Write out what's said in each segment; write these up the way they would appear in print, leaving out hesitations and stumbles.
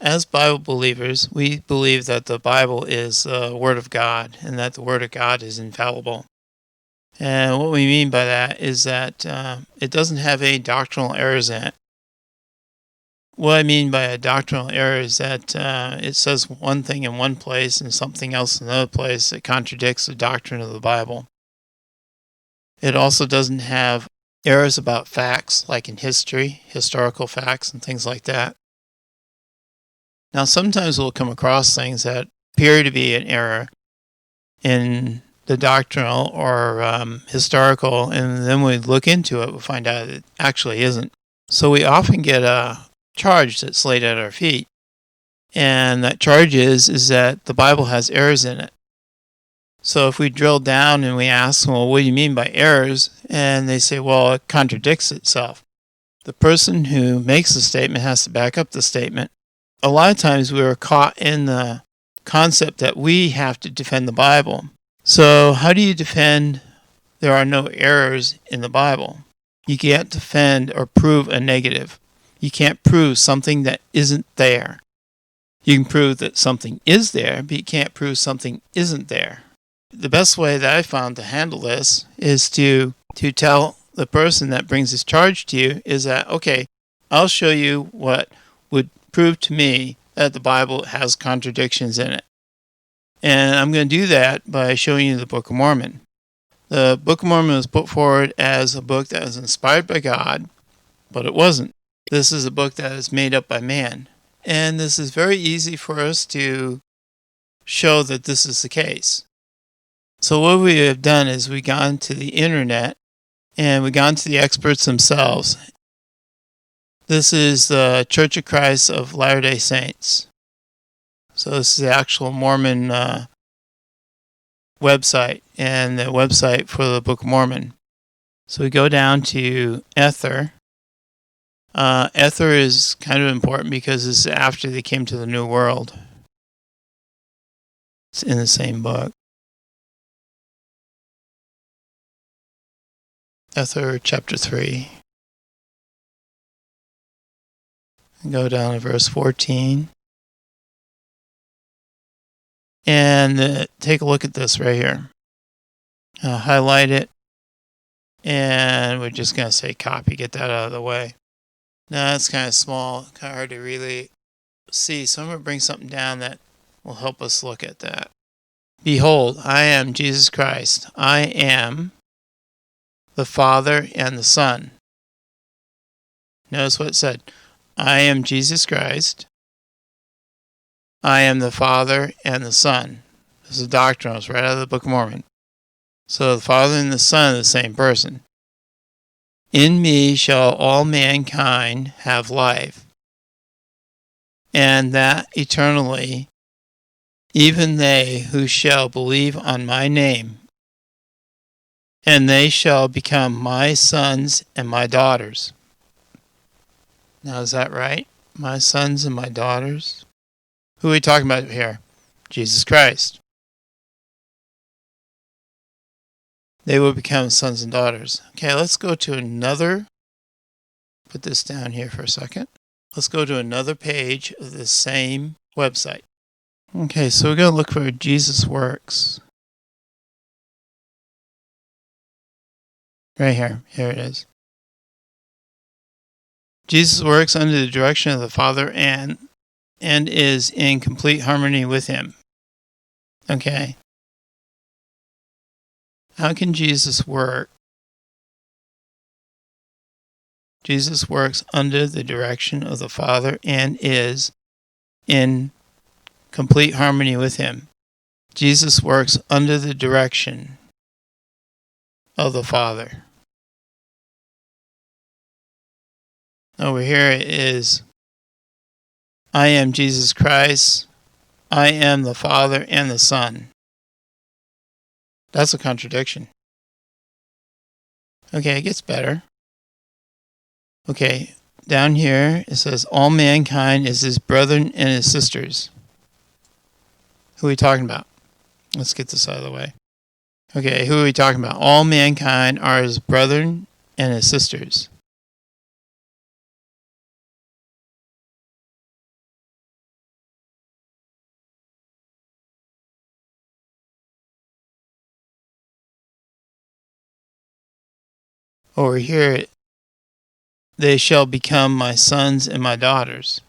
As Bible believers, we believe that the Bible is the Word of God and that the Word of God is infallible. And what we mean by that is that it doesn't have any doctrinal errors in it. What I mean by a doctrinal error is that it says one thing in one place and something else in another place that contradicts the doctrine of the Bible. It also doesn't have errors about facts, like in history, historical facts, and things like that. Now, sometimes we'll come across things that appear to be an error in the doctrinal or historical, and then we look into it, we'll find out it actually isn't. So we often get a charge that's laid at our feet, and that charge is that the Bible has errors in it. So if we drill down and we ask, well, what do you mean by errors? And they say, well, it contradicts itself. The person who makes the statement has to back up the statement. A lot of times we are caught in the concept that we have to defend the Bible. So how do you defend there are no errors in the Bible? You can't defend or prove a negative. You can't prove something that isn't there. You can prove that something is there, but you can't prove something isn't there. The best way that I found to handle this is to tell the person that brings this charge to you is that, okay, I'll show you what would prove to me that the Bible has contradictions in it. And I'm going to do that by showing you the Book of Mormon. The Book of Mormon was put forward as a book that was inspired by God, but it wasn't. This is a book that is made up by man. And this is very easy for us to show that this is the case. So what we have done is we've gone to the internet and we've gone to the experts themselves. This is the Church of Christ of Latter-day Saints. So this is the actual Mormon website and the website for the Book of Mormon. So we go down to Ether. Ether is kind of important because it's after they came to the New World. It's in the same book. Ether chapter 3. Go down to verse 14. And take a look at this right here. Highlight it. And we're just going to say copy, get that out of the way. Now it's kind of small, kind of hard to really see. So I'm going to bring something down that will help us look at that. Behold, I am Jesus Christ. I am the Father and the Son. Notice what it said. I am Jesus Christ. I am the Father and the Son. This is doctrine. It's right out of the Book of Mormon. So the Father and the Son are the same person. In me shall all mankind have life, and that eternally, even they who shall believe on my name, and they shall become my sons and my daughters. Now, is that right? My sons and my daughters? Who are we talking about here? Jesus Christ. They will become sons and daughters. Okay, let's go to another. Put this down here for a second. Let's go to another page of the same website. Okay, so we're going to look for Jesus Works. Right here. Here it is. Jesus works under the direction of the Father and is in complete harmony with him. Okay. How can Jesus work? Jesus works under the direction of the Father and is in complete harmony with him. Jesus works under the direction of the Father. Over here it is, I am Jesus Christ. I am the Father and the Son. That's a contradiction. Okay, it gets better. Okay, down here it says, all mankind is his brethren and his sisters. Who are we talking about? Let's get this out of the way. Okay, who are we talking about? All mankind are his brethren and his sisters. Over here, they shall become my sons and my daughters.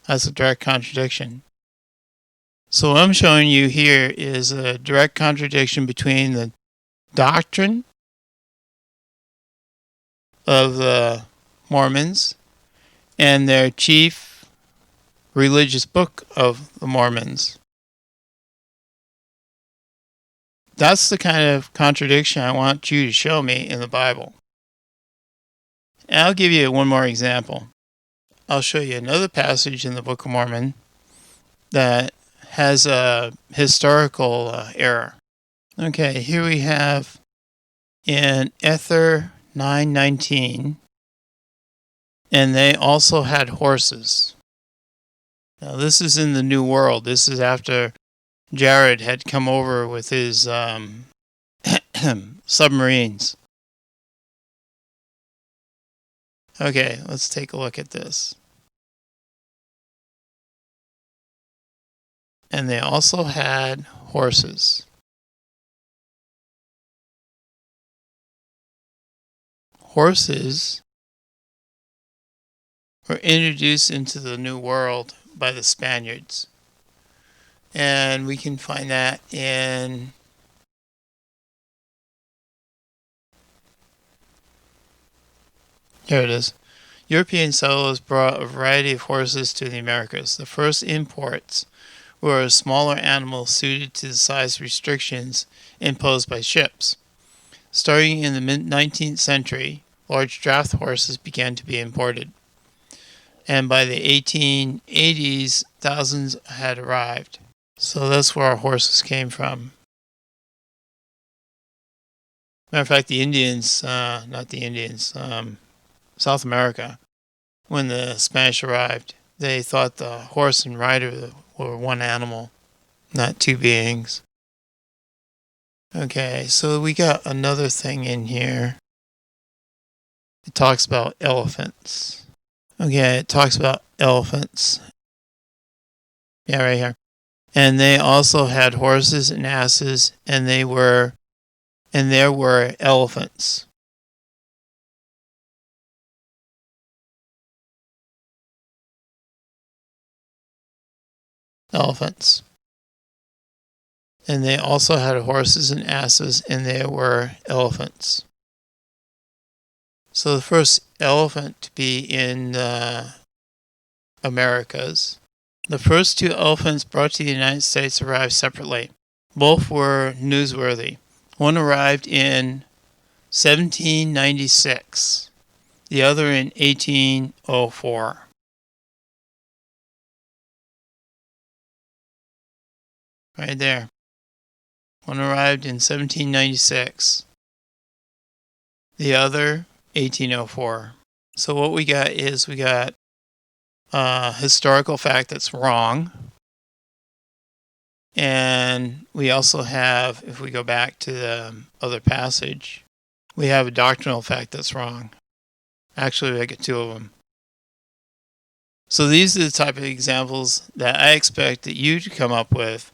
That's a direct contradiction. So what I'm showing you here is a direct contradiction between the doctrine of the Mormons and their chief religious book of the Mormons. That's the kind of contradiction I want you to show me in the Bible. And I'll give you one more example. I'll show you another passage in the Book of Mormon that has a historical error. Okay, here we have in Ether 9:19, and they also had horses. Now this is in the New World. This is after Jared had come over with his submarines. Okay, let's take a look at this. And they also had horses. Horses were introduced into the New World by the Spaniards. And we can find that in here it is. European settlers brought a variety of horses to the Americas. The first imports were smaller animals suited to the size restrictions imposed by ships. Starting in the mid-19th century, large draft horses began to be imported. And by the 1880s, thousands had arrived. So that's where our horses came from. Matter of fact, the Indians, South America, when the Spanish arrived, they thought the horse and rider were one animal, not two beings. Okay, so we got another thing in here. It talks about elephants. Okay, it talks about elephants. Yeah, right here. And they also had horses and asses, and there were elephants. Elephants. And they also had horses and asses, and there were elephants. So the first elephant to be in the Americas. The first two elephants brought to the United States arrived separately. Both were newsworthy. One arrived in 1796, the other in 1804. Right there. One arrived in 1796, the other 1804. So what we got is we got a historical fact that's wrong. And we also have, if we go back to the other passage, we have a doctrinal fact that's wrong. Actually, I get two of them. So these are the type of examples that I expect that you to come up with,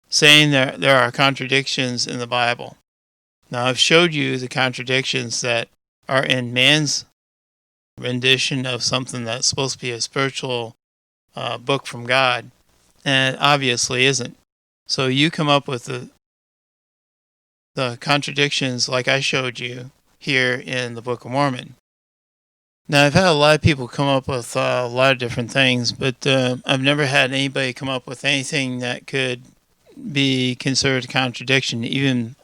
saying there are contradictions in the Bible. Now, I've showed you the contradictions that are in man's rendition of something that's supposed to be a spiritual book from God, and it obviously isn't. So you come up with the contradictions like I showed you here in the Book of Mormon. Now, I've had a lot of people come up with a lot of different things, but I've never had anybody come up with anything that could be considered a contradiction, even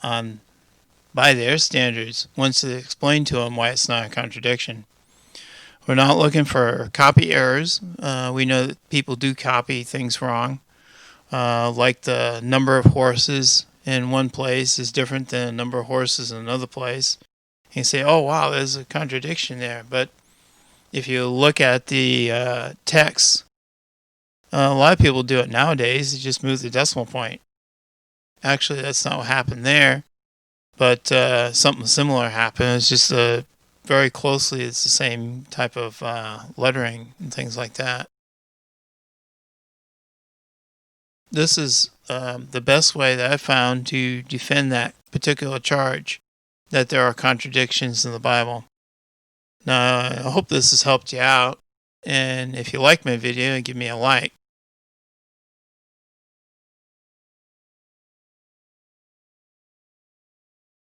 by their standards, once it's explained to them why it's not a contradiction. We're not looking for copy errors. We know that people do copy things wrong, like the number of horses in one place is different than the number of horses in another place. You say, oh, wow, there's a contradiction there. But if you look at the text, a lot of people do it nowadays. They just move the decimal point. Actually, that's not what happened there. But something similar happened. It's just very closely, it's the same type of lettering and things like that. This is the best way that I've found to defend that particular charge, that there are contradictions in the Bible. Now, I hope this has helped you out. And if you like my video, give me a like.